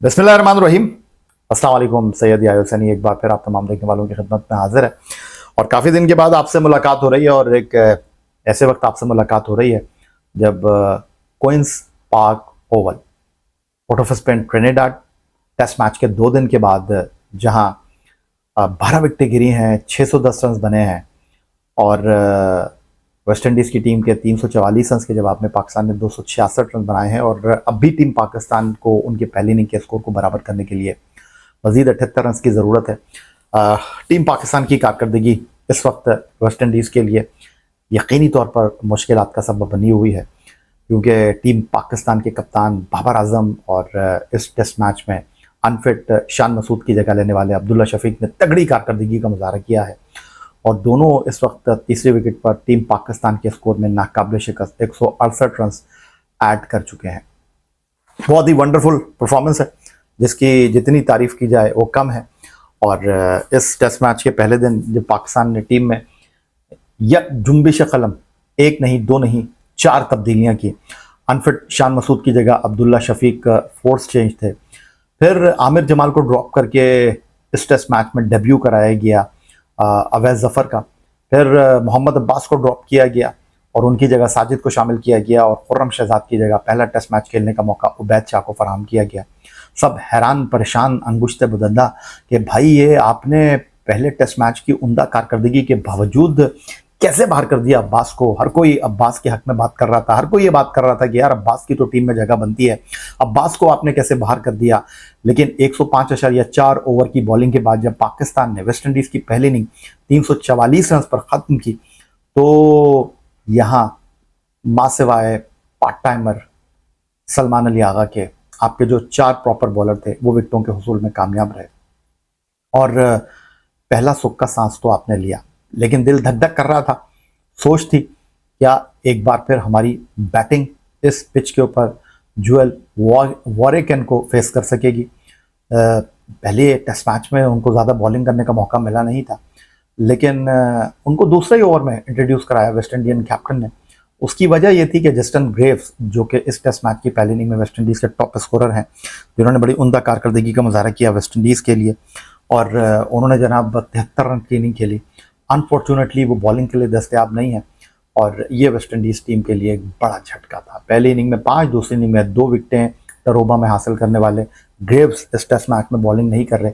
बिस्मिल्लाहिर्रहमानिर्रहीम। अस्सलाम वालेकुम। सैयद याहिया हुसैनी एक बार फिर आप तमाम देखने वालों की खिदमत में हाजिर है और काफ़ी दिन के बाद आपसे मुलाकात हो रही है और एक ऐसे वक्त आपसे मुलाकात हो रही है जब Queen's Park Oval Port of Spain Trinidad test match के 2 दिन के बाद जहां 12 विकेटें गिरी हैं, 610 रन बने हैं और वेस्ट इंडीज़ की टीम के 344 रन के जवाब में पाकिस्तान ने 266 रन बनाए हैं और अब भी टीम पाकिस्तान को उनके पहली इनिंग के स्कोर को बराबर करने के लिए मजीद 78 रन की ज़रूरत है। टीम पाकिस्तान की कारकर्दगी इस वक्त वेस्ट इंडीज़ के लिए यकीनी तौर पर मुश्किलात का सबब बनी हुई है, क्योंकि टीम पाकिस्तान के कप्तान बाबर आजम और इस टेस्ट मैच में अनफिट शान मसूद की जगह लेने वाले अब्दुल्ला शफीक ने तगड़ी कारकर्दगी का मुजाहरा किया है और दोनों इस वक्त तीसरे विकेट पर टीम पाकिस्तान के स्कोर में नाकाबिल शिकस्त 168 रन ऐड कर चुके हैं। बहुत ही वंडरफुल परफॉर्मेंस है जिसकी जितनी तारीफ की जाए वो कम है। और इस टेस्ट मैच के पहले दिन जब पाकिस्तान ने टीम में यक जुम्बिश कलम 1 नहीं 2 नहीं 4 तब्दीलियां की। अनफिट शान मसूद की जगह अब्दुल्ला शफीक फोर्स चेंज थे, फिर आमिर जमाल को ड्रॉप करके इस टेस्ट मैच में डेब्यू कराया गया अवैस जफर का, फिर मोहम्मद अब्बास को ड्रॉप किया गया और उनकी जगह साजिद को शामिल किया गया और खुर्रम शहजाद की जगह पहला टेस्ट मैच खेलने का मौका उबैद शाह को फराहम किया गया। सब हैरान परेशान अंगुश्ते बुदंदा कि भाई ये आपने पहले टेस्ट मैच की उम्दा कारकर्दगी के बावजूद कैसे बाहर कर दिया अब्बास को। हर कोई अब्बास के हक में बात कर रहा था, हर कोई ये बात कर रहा था कि यार अब्बास की तो टीम में जगह बनती है, अब्बास को आपने कैसे बाहर कर दिया। लेकिन 105.4 ओवर की बॉलिंग के बाद जब पाकिस्तान ने वेस्ट इंडीज़ की पहली इनिंग 344 रन पर ख़त्म की तो यहाँ मां सिवाय पार्ट टाइमर सलमान अली आगा के आपके जो 4 प्रॉपर बॉलर थे वो विकेटों के हुसूल में कामयाब रहे और पहला सुख का सांस तो आपने लिया, लेकिन दिल धक धक कर रहा था। सोच थी क्या एक बार फिर हमारी बैटिंग इस पिच के ऊपर जुएल वॉरेकन को फेस कर सकेगी। पहले टेस्ट मैच में उनको ज़्यादा बॉलिंग करने का मौका मिला नहीं था, लेकिन उनको दूसरे ही ओवर में इंट्रोड्यूस कराया वेस्ट इंडियन कैप्टन ने। उसकी वजह यह थी कि जस्टिन ग्रेव्स जो कि इस टेस्ट मैच की पहली इनिंग में वेस्ट इंडीज़ के टॉप स्कोरर हैं, जिन्होंने बड़ी उम्दा कारकर्दगी का मुजाहरा किया वेस्ट इंडीज़ के लिए और उन्होंने जनाब 73 रन की इनिंग खेली। अनफॉर्चुनेटली वो बॉलिंग के लिए दस्तयाब नहीं है और ये वेस्ट इंडीज़ टीम के लिए एक बड़ा झटका था। पहली इनिंग में 5, दूसरी इनिंग में 2 विकेटें टरोबा में हासिल करने वाले ग्रेव्स इस टेस्ट मैच में बॉलिंग नहीं कर रहे,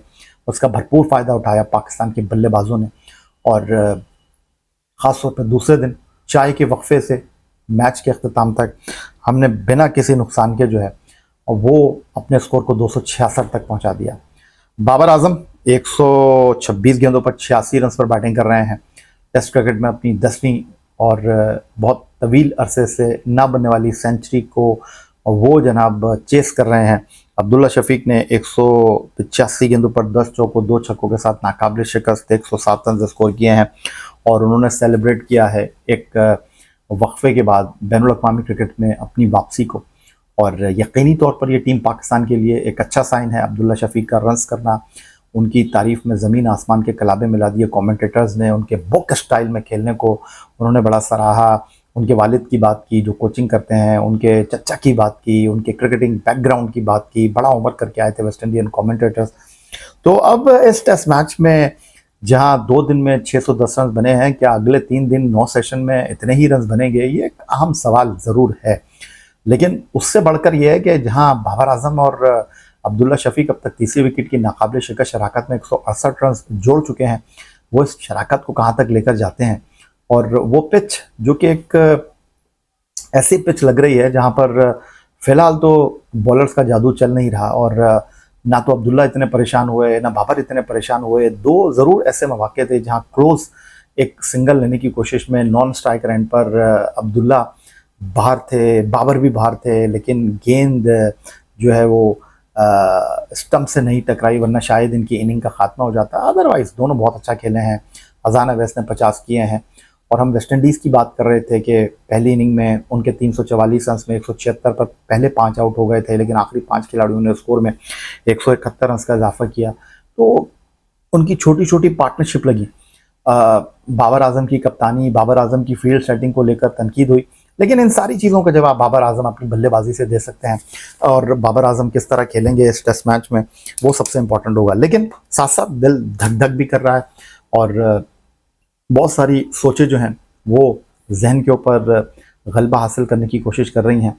उसका भरपूर फ़ायदा उठाया पाकिस्तान के बल्लेबाजों ने और ख़ासतौर पर दूसरे दिन चाय के वक्फे से मैच के अख्ताम तक हमने बिना किसी नुकसान के जो है वो अपने स्कोर को 266 तक पहुँचा दिया। बाबर आजम 126 गेंदों पर 86 रन पर बैटिंग कर रहे हैं। टेस्ट क्रिकेट में अपनी 10वीं और बहुत तवील अरसे से ना बनने वाली सेंचुरी को वो जनाब चेस कर रहे हैं। अब्दुल्ला शफीक ने 185 गेंदों पर 10 चौकों 2 छक्कों के साथ नाकाबिल शिकस्त 107 रन स्कोर किए हैं और उन्होंने सेलिब्रेट किया है एक वक्फे के बाद बैनुल अक़वामी क्रिकेट में अपनी वापसी को और यकीनी तौर पर यह टीम पाकिस्तान के लिए एक अच्छा साइन है। अब्दुल्ला शफीक का रन्स करना, उनकी तारीफ में ज़मीन आसमान के कलाबे मिला दिए। कमेंटेटर्स ने उनके बुक स्टाइल में खेलने को उन्होंने बड़ा सराहा, उनके वालिद की बात की जो कोचिंग करते हैं, उनके चचा की बात की, उनके क्रिकेटिंग बैकग्राउंड की बात की। बड़ा उम्र करके आए थे वेस्ट इंडियन कमेंटेटर्स। तो अब इस टेस्ट मैच में जहां 2 दिन में 610 रन बने हैं, क्या अगले 3 दिन 9 सेशन में इतने ही रन बनेंगे? ये एक अहम सवाल ज़रूर है, लेकिन उससे बढ़कर यह है कि जहां बाबर आजम और अब्दुल्ला शफीक अब तक तीसरी विकेट की नाकाबिल शिकस्त शराकत में 168 रन जोड़ चुके हैं, वो इस शराकत को कहाँ तक लेकर जाते हैं। और वो पिच जो कि एक ऐसी पिच लग रही है जहाँ पर फिलहाल तो बॉलर्स का जादू चल नहीं रहा और ना तो अब्दुल्ला इतने परेशान हुए ना बाबर इतने परेशान हुए। 2 ज़रूर ऐसे मौके थे जहाँ क्लोज एक सिंगल लेने की कोशिश में नॉन स्ट्राइक एंड पर अब्दुल्ला बाहर थे, बाबर भी बाहर थे, लेकिन गेंद जो है वो स्टंप से नहीं टकराई, वरना शायद इनकी इनिंग का खात्मा हो जाता। अदरवाइज दोनों बहुत अच्छा खेले हैं। अजान अवैस ने 50 किए हैं और हम वेस्ट इंडीज़ की बात कर रहे थे कि पहली इनिंग में उनके 344 रन में 176 पर पहले 5 आउट हो गए थे, लेकिन आखिरी 5 खिलाड़ियों ने स्कोर में 171 रन का इजाफा किया। तो उनकी छोटी छोटी पार्टनरशिप लगी। बाबर आजम की कप्तानी, बाबर आजम की फील्ड सेटिंग को लेकर तनकीद हुई, लेकिन इन सारी चीज़ों का जवाब बाबर आजम अपनी बल्लेबाजी से दे सकते हैं, और बाबर आजम किस तरह खेलेंगे इस टेस्ट मैच में वो सबसे इंपॉर्टेंट होगा। लेकिन साथ साथ दिल धक धक भी कर रहा है, और बहुत सारी सोचें जो हैं वो जहन के ऊपर गलबा हासिल करने की कोशिश कर रही हैं,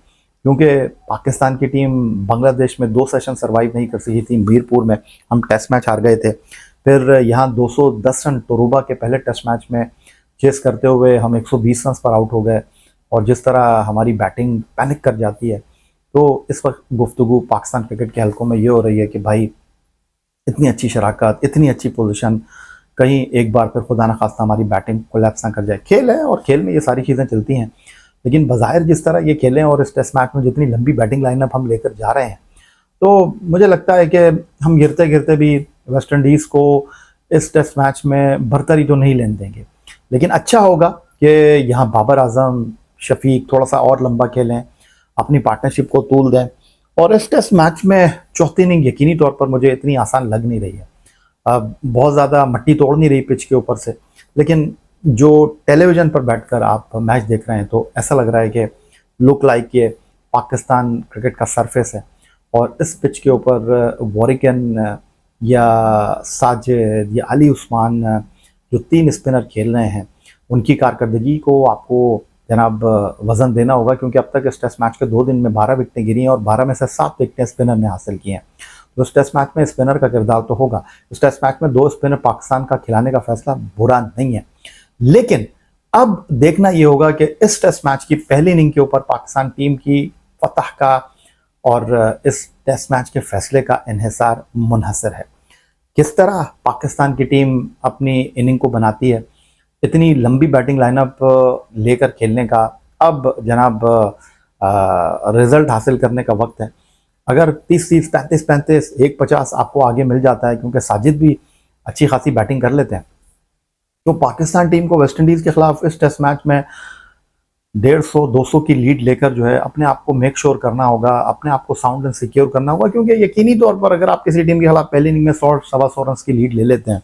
क्योंकि पाकिस्तान की टीम बांग्लादेश में 2 सेशन सर्वाइव नहीं कर सकी थी। मीरपुर में हम टेस्ट मैच हार गए थे, फिर यहाँ 210 रन तोरुबा के पहले टेस्ट मैच में चेस करते हुए हम 120 रन पर आउट हो गए, और जिस तरह हमारी बैटिंग पैनिक कर जाती है, तो इस वक्त गुफ्तगू पाकिस्तान क्रिकेट के हलकों में ये हो रही है कि भाई इतनी अच्छी शराकत, इतनी अच्छी पोजीशन, कहीं एक बार फिर खुदा न खास्ता हमारी बैटिंग कोलैप्स ना कर जाए। खेल है और खेल में ये सारी चीज़ें चलती हैं, लेकिन बज़ाहिर जिस तरह ये खेलें और इस टेस्ट मैच में जितनी लंबी बैटिंग लाइनअप हम लेकर जा रहे हैं, तो मुझे लगता है कि हम गिरते गिरते भी वेस्ट इंडीज़ को इस टेस्ट मैच में बरतरी तो नहीं लेने देंगे। लेकिन अच्छा होगा कि यहाँ बाबर आजम, शफीक थोड़ा सा और लंबा खेलें, अपनी पार्टनरशिप को तूल दें, और इस टेस्ट मैच में चौथी इनिंग यकीनी तौर पर मुझे इतनी आसान लग नहीं रही है। अब बहुत ज़्यादा मट्टी तोड़ नहीं रही पिच के ऊपर से, लेकिन जो टेलीविज़न पर बैठकर आप मैच देख रहे हैं तो ऐसा लग रहा है कि लुक लाइक ये पाकिस्तान क्रिकेट का सरफेस है, और इस पिच के ऊपर वॉरिकन या साजिद या अली उस्मान जो 3 स्पिनर खेल रहे हैं, उनकी कारकर्दगी को आपको जनाब वज़न देना होगा, क्योंकि अब तक इस टेस्ट मैच के 2 दिन में 12 विकेटें गिरी हैं और 12 में से 7 विकेटें स्पिनर ने हासिल की हैं। तो इस टेस्ट मैच में स्पिनर का किरदार तो होगा। इस टेस्ट मैच में 2 स्पिनर पाकिस्तान का खिलाने का फैसला बुरा नहीं है, लेकिन अब देखना ये होगा कि इस टेस्ट मैच की पहली इनिंग के ऊपर पाकिस्तान टीम की फतह का और इस टेस्ट मैच के फैसले का इन्हिसार मुनहसर है। किस तरह पाकिस्तान की टीम अपनी इनिंग को बनाती है, इतनी लंबी बैटिंग लाइनअप लेकर खेलने का अब जनाब रिजल्ट हासिल करने का वक्त है। अगर 30-30, 35-35, 1-50 आपको आगे मिल जाता है, क्योंकि साजिद भी अच्छी खासी बैटिंग कर लेते हैं, तो पाकिस्तान टीम को वेस्ट इंडीज़ के खिलाफ इस टेस्ट मैच में 150-200 की लीड लेकर जो है अपने आप को मेक श्योर करना होगा, अपने आप को साउंड एंड सिक्योर करना होगा, क्योंकि यकीनी तौर पर अगर आप किसी टीम के खिलाफ पहली इनिंग में 100-125 रन की लीड ले लेते हैं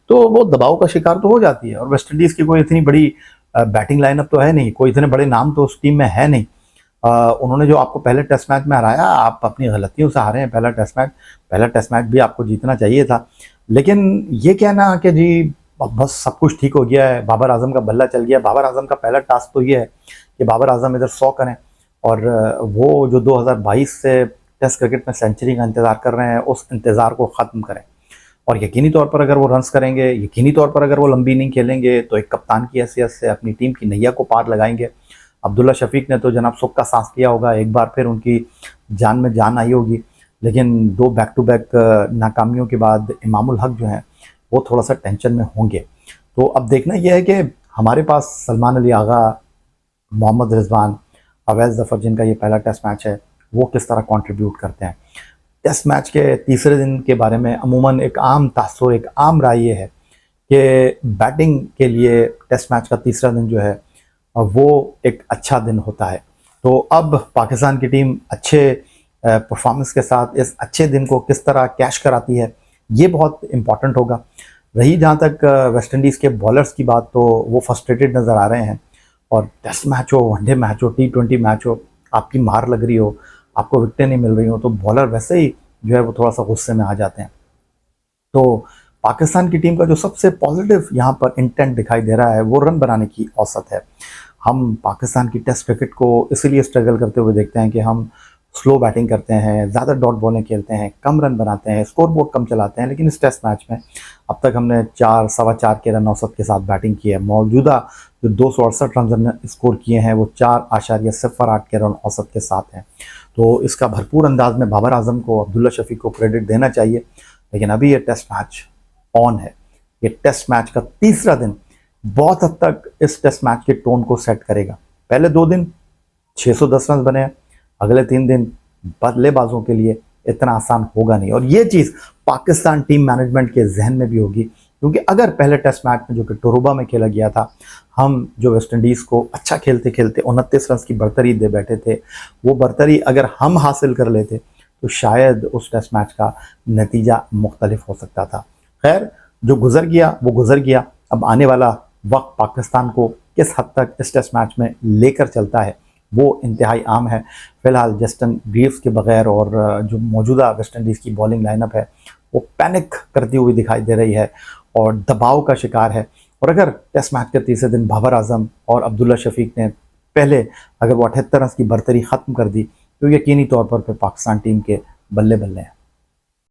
तो वो दबाव का शिकार तो हो जाती है। और वेस्ट इंडीज़ की कोई इतनी बड़ी बैटिंग लाइनअप तो है नहीं, कोई इतने बड़े नाम तो उस टीम में है नहीं। उन्होंने जो आपको पहले टेस्ट मैच में हराया, आप अपनी गलतियों से हारे हैं पहला टेस्ट मैच भी आपको जीतना चाहिए था। लेकिन ये कहना कि जी बस सब कुछ ठीक हो गया है, बाबर आजम का बल्ला चल गया, बाबर आजम का पहला टास्क तो ये है कि बाबर आजम इधर 100 करें, और वो जो 2022 से टेस्ट क्रिकेट में सेंचुरी का इंतज़ार कर रहे हैं उस इंतज़ार को ख़त्म करें। और यकीनी तौर पर अगर वो रन्स करेंगे, यकीनी तौर पर अगर वो लंबी इनिंग खेलेंगे, तो एक कप्तान की हैसियत से अपनी टीम की नैया को पार लगाएंगे। अब्दुल्ला शफीक ने तो जनाब सुख का सांस लिया होगा, एक बार फिर उनकी जान में जान आई होगी, लेकिन 2 बैक टू बैक नाकामियों के बाद इमामुल हक जो हैं वो थोड़ा सा टेंशन में होंगे। तो अब देखना यह है कि हमारे पास सलमान अली आगा, मोहम्मद रिजवान, अवैस ज़फ़र, जिनका ये पहला टेस्ट मैच है, वो किस तरह कंट्रीब्यूट करते हैं। टेस्ट मैच के तीसरे दिन के बारे में अमूमन एक आम तासुर, एक आम राय ये है कि बैटिंग के लिए टेस्ट मैच का तीसरा दिन जो है वो एक अच्छा दिन होता है। तो अब पाकिस्तान की टीम अच्छे परफॉर्मेंस के साथ इस अच्छे दिन को किस तरह कैश कराती है, ये बहुत इम्पॉर्टेंट होगा। रही जहाँ तक वेस्ट इंडीज़ के बॉलर्स की बात, तो वो फ्रस्ट्रेटेड नज़र आ रहे हैं, और टेस्ट मैच हो, वनडे मैच हो, T20 मैच हो, आपकी मार लग रही हो, आपको विकटें नहीं मिल रही हो, तो बॉलर वैसे ही जो है वो थोड़ा सा गुस्से में आ जाते हैं। तो पाकिस्तान की टीम का जो सबसे पॉजिटिव यहाँ पर इंटेंट दिखाई दे रहा है वो रन बनाने की औसत है। हम पाकिस्तान की टेस्ट क्रिकेट को इसीलिए स्ट्रगल करते हुए देखते हैं कि हम स्लो बैटिंग करते हैं, ज़्यादा डॉट बॉलें खेलते हैं, कम रन बनाते हैं, स्कोर बोर्ड कम चलाते हैं, लेकिन इस टेस्ट मैच में अब तक हमने 4, सवा 4 के रन औसत के साथ बैटिंग की है। मौजूदा जो 268 रन हमने स्कोर किए हैं वो 4.08 के रन औसत के साथ हैं। तो इसका भरपूर अंदाज में बाबर आजम को, अब्दुल्ला शफीक को क्रेडिट देना चाहिए। लेकिन अभी ये टेस्ट मैच ऑन है, ये टेस्ट मैच का तीसरा दिन बहुत हद तक इस टेस्ट मैच के टोन को सेट करेगा। पहले 2 दिन 610 रन बने, अगले 3 दिन बल्लेबाजों के लिए इतना आसान होगा नहीं, और ये चीज़ पाकिस्तान टीम मैनेजमेंट के जहन में भी होगी, क्योंकि अगर पहले टेस्ट मैच में जो कि टोरुबा में खेला गया था, हम जो वेस्ट इंडीज़ को अच्छा खेलते खेलते 29 रन की बढ़तरी दे बैठे थे, वो बढ़तरी अगर हम हासिल कर लेते तो शायद उस टेस्ट मैच का नतीजा मुख्तलिफ हो सकता था। खैर, जो गुजर गया वो गुजर गया। अब आने वाला वक्त पाकिस्तान को किस हद तक इस टेस्ट मैच में लेकर चलता है वो इंतहाई आम है। फिलहाल जस्टिन ग्रीव्स के बगैर और जो मौजूदा वेस्ट इंडीज़ की बॉलिंग लाइनअप है वो पैनिक करती हुई दिखाई दे रही है और दबाव का शिकार है। और अगर टेस्ट मैच के तीसरे दिन बाबर आजम और अब्दुल्ला शफीक ने पहले अगर वो 78 रन की बर्तरी ख़त्म कर दी तो यकीनी तौर पर पाकिस्तान टीम के बल्ले बल्ले हैं।